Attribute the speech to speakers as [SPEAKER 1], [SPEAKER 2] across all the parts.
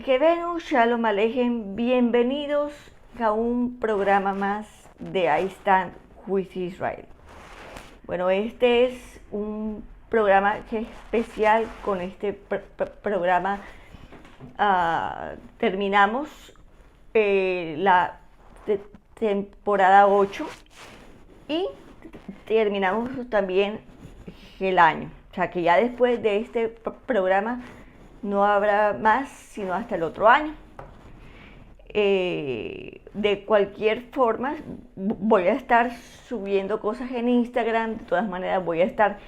[SPEAKER 1] Malkevenu, Shalom Alejem, bienvenidos a un programa más de I Stand with Israel. Bueno, este es un programa que es especial. Con este programa terminamos la temporada 8 y terminamos también el año. O sea que ya después de este programa no habrá más sino hasta el otro año. De cualquier forma voy a estar subiendo cosas en Instagram. De todas maneras voy a estar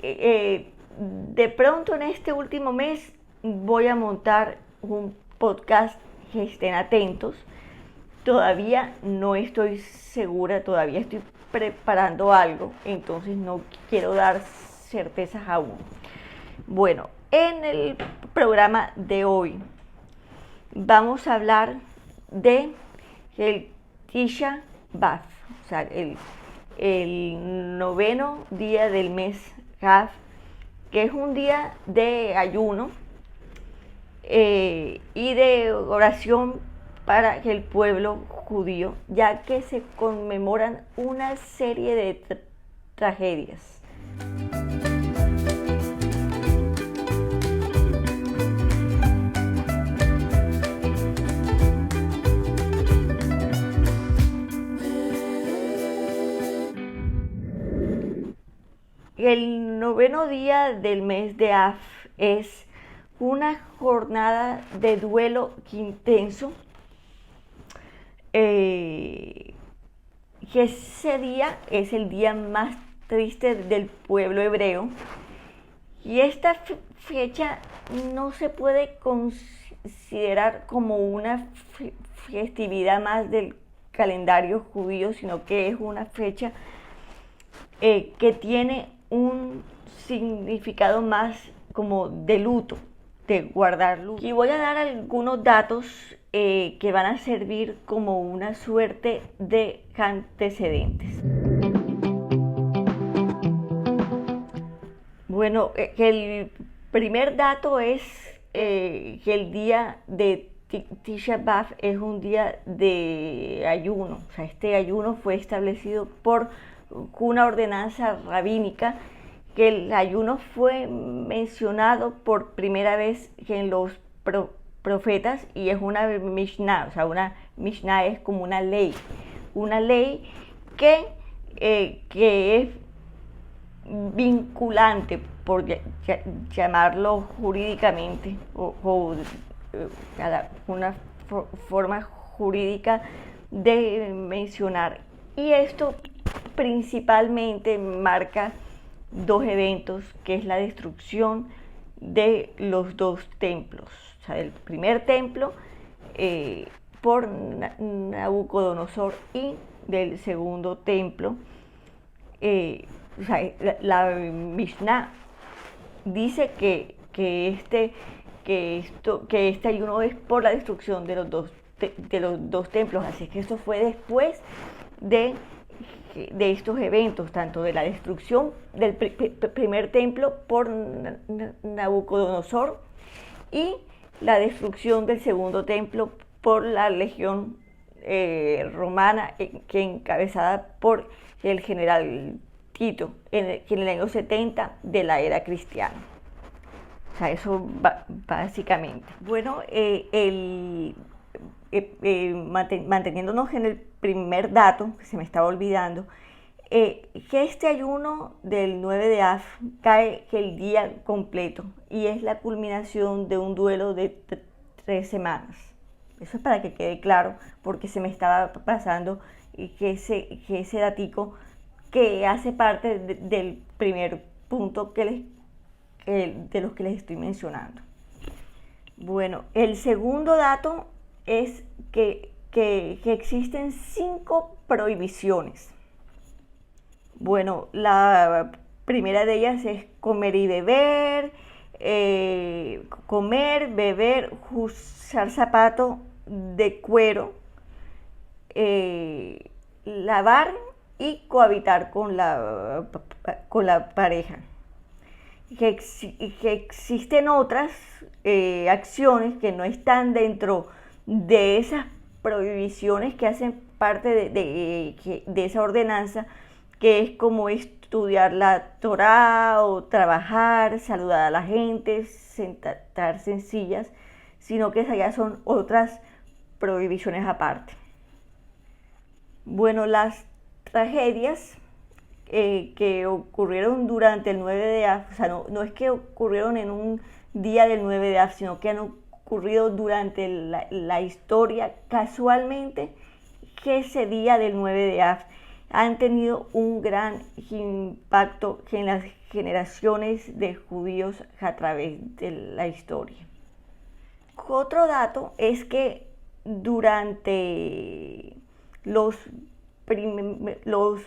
[SPEAKER 1] de pronto en este último mes voy a montar un podcast, que estén atentos. Todavía no estoy segura, todavía estoy preparando algo, entonces no quiero dar certezas aún. Bueno, en el programa de hoy vamos a hablar de el Tisha B'Av, o sea, el noveno día del mes Av, que es un día de ayuno y de oración para el pueblo judío, ya que se conmemoran una serie de tragedias. El noveno día del mes de Av es una jornada de duelo intenso, que ese día es el día más triste del pueblo hebreo, y esta fecha no se puede considerar como una festividad más del calendario judío, sino que es una fecha que tiene un significado más como de luto, de guardar luto. Y voy a dar algunos datos que van a servir como una suerte de antecedentes. Bueno, el primer dato es que el día de Tisha B'Av es un día de ayuno. O sea, este ayuno fue establecido por una ordenanza rabínica, que el ayuno fue mencionado por primera vez en los profetas, y es una Mishnah. O sea, una Mishnah es como una ley que es vinculante, por llamarlo jurídicamente, o una forma jurídica de mencionar. Y esto principalmente marca dos eventos, que es la destrucción de los dos templos. O sea, el primer templo por Nabucodonosor, y del segundo templo. O sea, la Mishnah dice que este ayuno es por la destrucción de los dos templos. Así que esto fue después de estos eventos, tanto de la destrucción del primer templo por Nabucodonosor y la destrucción del segundo templo por la legión romana, que encabezada por el general Tito, en el año 70 de la era cristiana. O sea, eso básicamente. Bueno, manteniéndonos en el primer dato, que se me estaba olvidando, que este ayuno del 9 de Av cae el día completo y es la culminación de un duelo de 3 semanas. Eso es para que quede claro, porque se me estaba pasando que ese datico que hace parte del primer punto de los que les estoy mencionando. Bueno, el segundo dato es que existen 5 prohibiciones. Bueno, la primera de ellas es comer y beber, usar zapato de cuero, lavar y cohabitar con la pareja. que existen otras acciones que no están dentro de esas prohibiciones que hacen parte de esa ordenanza, que es como estudiar la Torá o trabajar, saludar a la gente, sentarse en sillas, sino que esas ya son otras prohibiciones aparte. Bueno, las tragedias que ocurrieron durante el 9 de Av, o sea, no es que ocurrieron en un día del 9 de Av, sino que han ocurrido durante la historia, casualmente, que ese día del 9 de Av han tenido un gran impacto en las generaciones de judíos a través de la historia. Otro dato es que durante los primeros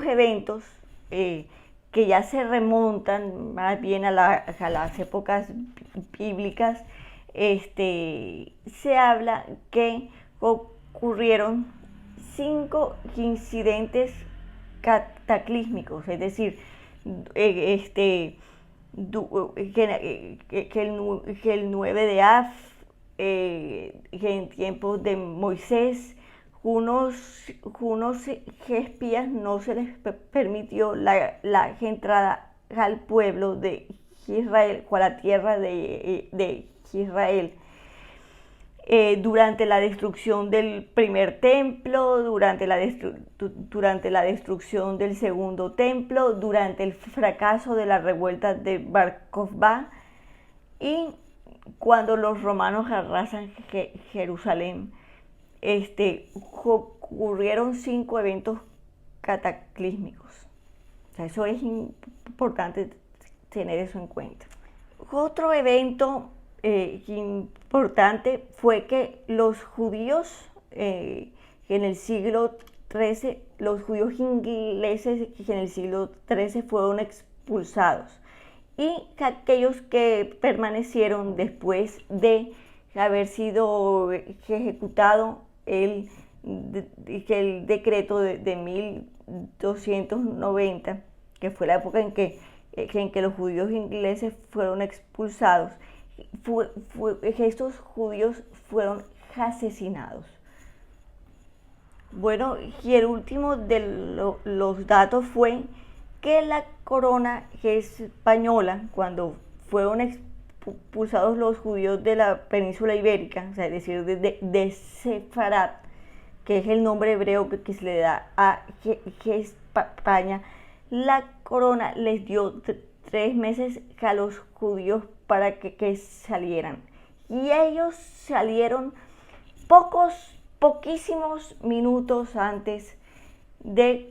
[SPEAKER 1] eventos que ya se remontan más bien a las épocas bíblicas, se habla que ocurrieron 5 incidentes cataclísmicos, es decir, que el 9 de Av, que en tiempos de Moisés, unos espías no se les permitió la entrada al pueblo de Israel, a la tierra de Israel. Durante la destrucción del primer templo, durante la destrucción del segundo templo, durante el fracaso de la revuelta de Bar Kokhba, y cuando los romanos arrasan Jerusalén, ocurrieron 5 eventos cataclísmicos. O sea, eso es importante tener eso en cuenta. Otro evento importante fue que los judíos en el siglo XIII, los judíos ingleses en el siglo XIII fueron expulsados, y aquellos que permanecieron después de haber sido ejecutado el decreto de 1290, que fue la época en que los judíos ingleses fueron expulsados, estos judíos fueron asesinados. Bueno, y el último de los datos fue que la corona española, cuando fueron expulsados los judíos de la península ibérica, o sea, es decir, de Sefarat, que es el nombre hebreo que se le da a España, la corona les dio 3 meses a los judíos para que salieran. Y ellos salieron poquísimos minutos antes de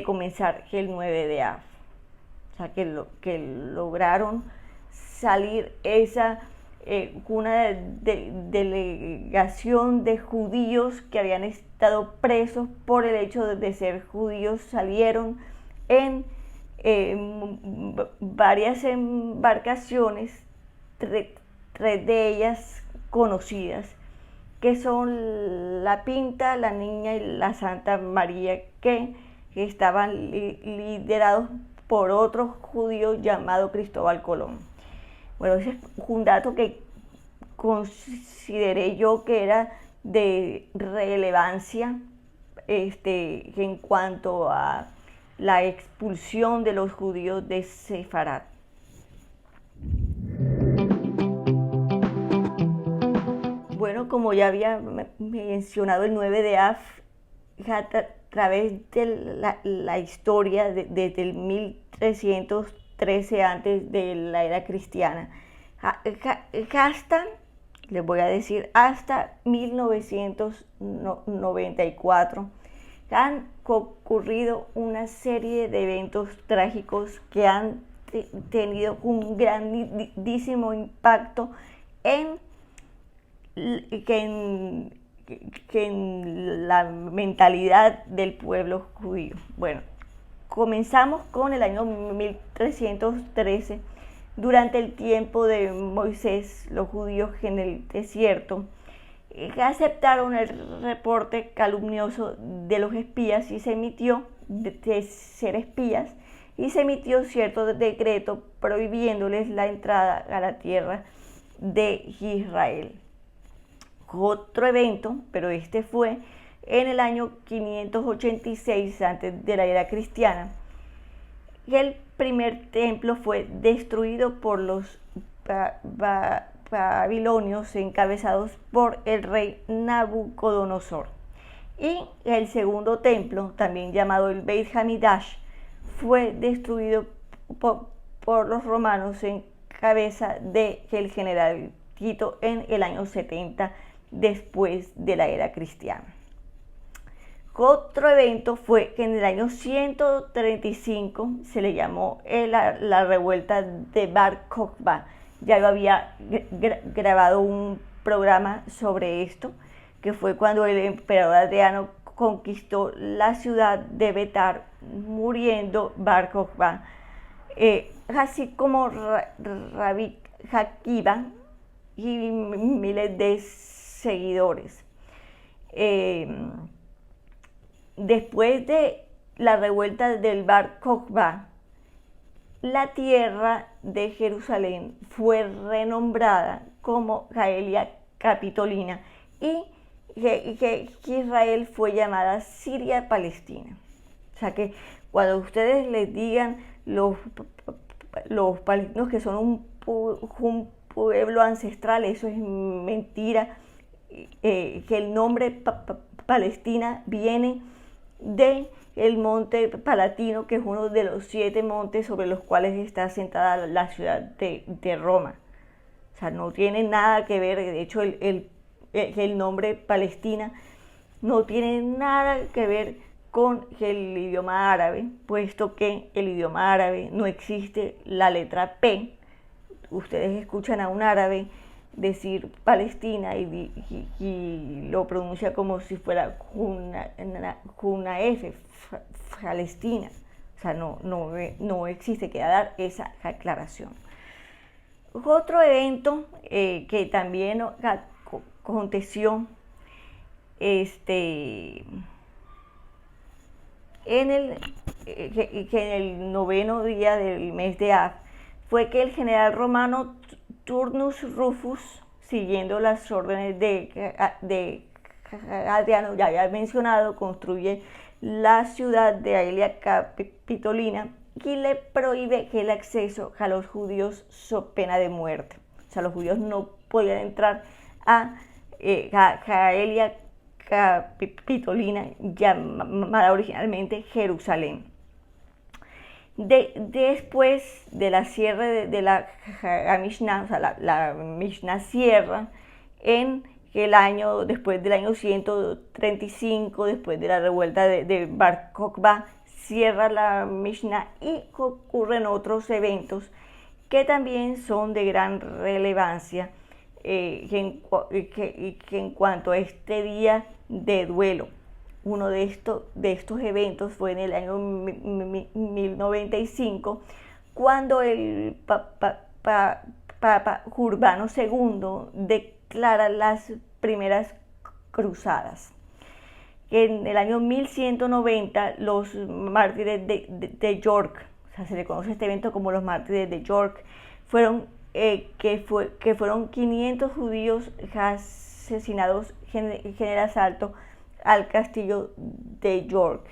[SPEAKER 1] comenzar el 9 de Av. O sea, que lograron salir una delegación de judíos que habían estado presos por el hecho de ser judíos, salieron en varias embarcaciones, 3 de ellas conocidas, que son la Pinta, la Niña y la Santa María, que estaban liderados por otro judío llamado Cristóbal Colón. Bueno, ese es un dato que consideré yo que era de relevancia en cuanto a la expulsión de los judíos de Sefarat. Bueno, como ya había mencionado, el 9 de Av, a través de la historia desde el 1313 antes de la era cristiana, hasta, les voy a decir, hasta 1994, han ocurrido una serie de eventos trágicos que han tenido un grandísimo impacto en la mentalidad del pueblo judío. Bueno, comenzamos con el año 1313. Durante el tiempo de Moisés, los judíos en el desierto aceptaron el reporte calumnioso de los espías y se emitió de ser espías y se emitió cierto decreto prohibiéndoles la entrada a la tierra de Israel. Otro evento, pero este fue en el año 586 antes de la era cristiana. El primer templo fue destruido por los babilonios encabezados por el rey Nabucodonosor. Y el segundo templo, también llamado el Beit Hamidash, fue destruido por los romanos en cabeza del general Tito en el año 70 después de la era cristiana. Otro evento fue que en el año 135 se le llamó la revuelta de Bar Kokhba. Ya yo había grabado un programa sobre esto, que fue cuando el emperador Adriano conquistó la ciudad de Betar, muriendo Bar Kokhba, así como Rabbi Akiva y miles de seguidores. Después de la revuelta del Bar Kokhba, la tierra de Jerusalén fue renombrada como Jaelia Capitolina y Israel fue llamada Siria-Palestina. O sea que cuando ustedes les digan los palestinos que son un pueblo ancestral, eso es mentira, que el nombre Palestina viene de el monte Palatino, que es uno de los 7 montes sobre los cuales está asentada la ciudad de Roma. O sea, no tiene nada que ver, de hecho el nombre Palestina no tiene nada que ver con el idioma árabe, puesto que el idioma árabe no existe la letra P. Ustedes escuchan a un árabe decir Palestina y lo pronuncia como si fuera una F, Palestina. O sea, no existe, queda dar esa aclaración. Otro evento que también aconteció en el noveno día del mes de Av fue que el general romano Turnus Rufus, siguiendo las órdenes de Adriano, ya había mencionado, construye la ciudad de Aelia Capitolina y le prohíbe el acceso a los judíos so pena de muerte. O sea, los judíos no podían entrar a Aelia Capitolina, llamada originalmente Jerusalén. Después de la cierre de la Mishnah, o sea, la Mishnah cierra en el año, después del año 135, después de la revuelta de Bar Kokhba, cierra la Mishnah y ocurren otros eventos que también son de gran relevancia que en cuanto a este día de duelo. Uno de estos eventos fue en el año 1095, cuando el Papa Urbano II declara las primeras cruzadas. En el año 1190, los mártires de York, o sea, se le conoce este evento como los mártires de York, fueron 500 judíos asesinados en el asalto al castillo de York.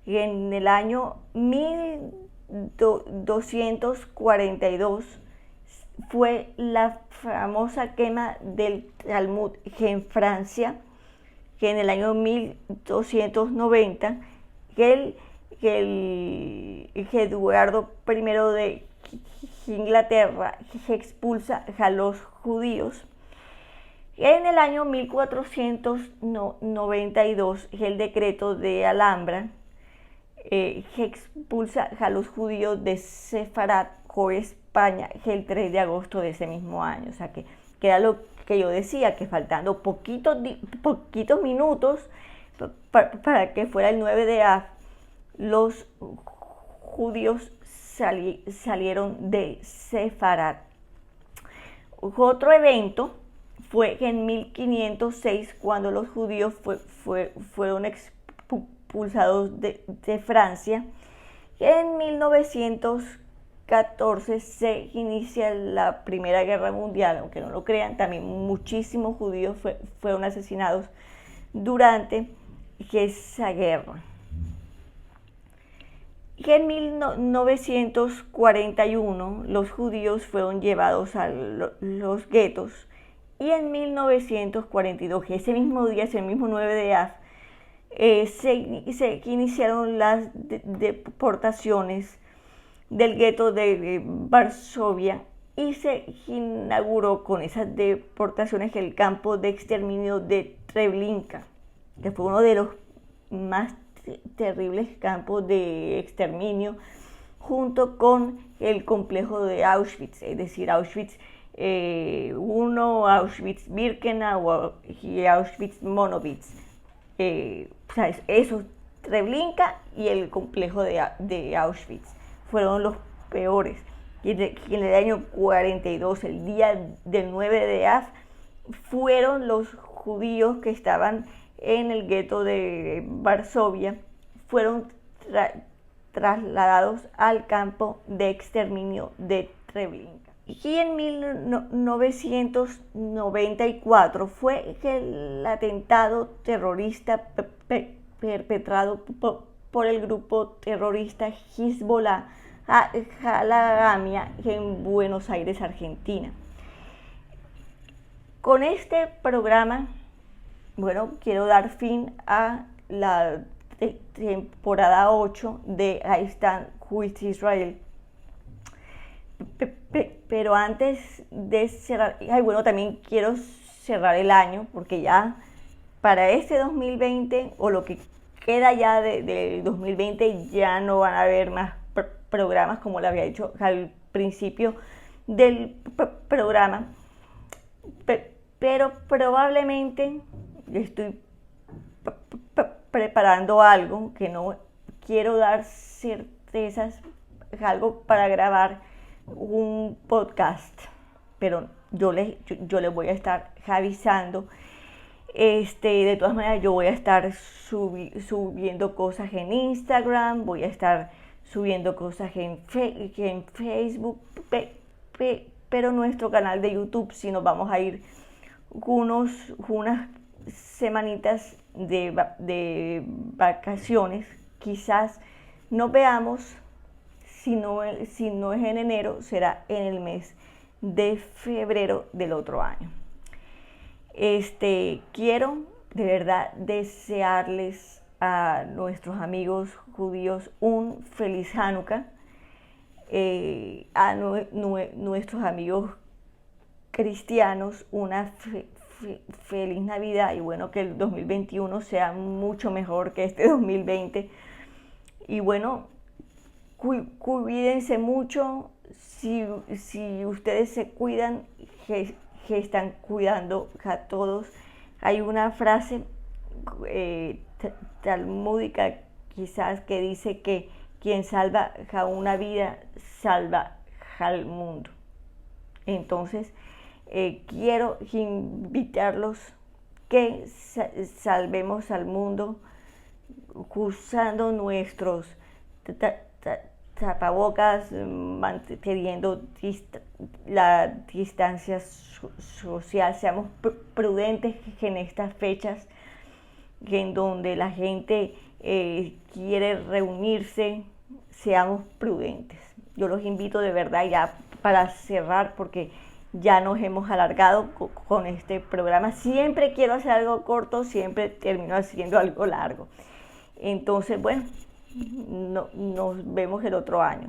[SPEAKER 1] Y en el año 1242 fue la famosa quema del Talmud en Francia, que en el año 1290 que Eduardo I de Inglaterra expulsa a los judíos. En el año 1492 el decreto de Alhambra expulsa a los judíos de Sefarat o España el 3 de agosto de ese mismo año. O sea que era lo que yo decía, que faltando poquitos minutos para que fuera el 9 de Av, los judíos salieron de Sefarat. Otro evento fue en 1506, cuando los judíos fueron expulsados de Francia, En 1914 se inicia la Primera Guerra Mundial, aunque no lo crean, también muchísimos judíos fueron asesinados durante esa guerra. Y en 1941 los judíos fueron llevados a los guetos, y en 1942, ese mismo día, ese mismo 9 de Av, se iniciaron las deportaciones del gueto de Varsovia, y se inauguró con esas deportaciones el campo de exterminio de Treblinka, que fue uno de los más terribles campos de exterminio, junto con el complejo de Auschwitz, es decir, Auschwitz I, Auschwitz-Birkenau y Auschwitz-Monowitz. Eso, Treblinka y el complejo de Auschwitz fueron los peores. Y en el año 42, el día del 9 de Av, fueron los judíos que estaban en el gueto de Varsovia, fueron trasladados al campo de exterminio de Treblinka. Y en 1994 fue el atentado terrorista perpetrado por el grupo terrorista Hezbollah a Jalamia en Buenos Aires, Argentina. Con este programa, bueno, quiero dar fin a la temporada 8 de I Stand with Israel. Pero antes de cerrar, también quiero cerrar el año, porque ya para este 2020, o lo que queda ya de 2020, ya no van a haber más programas, como le había dicho al principio del programa. Pero probablemente estoy preparando algo, que no quiero dar certezas, algo para grabar un podcast, pero yo les voy a estar avisando. De todas maneras, yo voy a estar subiendo cosas en Instagram, voy a estar subiendo cosas en Facebook, pero nuestro canal de YouTube sí nos vamos a ir unas semanitas de vacaciones. Quizás nos veamos, si no es en enero, será en el mes de febrero del otro año. Quiero de verdad desearles a nuestros amigos judíos un feliz Hanukkah, a nuestros amigos cristianos una feliz Navidad, y bueno, que el 2021 sea mucho mejor que este 2020. Y bueno, cuídense mucho. Si ustedes se cuidan, que están cuidando a todos. Hay una frase talmúdica quizás que dice que quien salva a una vida salva al mundo. Entonces quiero invitarlos que salvemos al mundo usando nuestros tapabocas, manteniendo la distancia social. Seamos prudentes en estas fechas en donde la gente quiere reunirse. Seamos prudentes. Yo los invito de verdad, ya para cerrar, porque ya nos hemos alargado con este programa. Siempre quiero hacer algo corto, siempre termino haciendo algo largo. Entonces, bueno, nos vemos el otro año.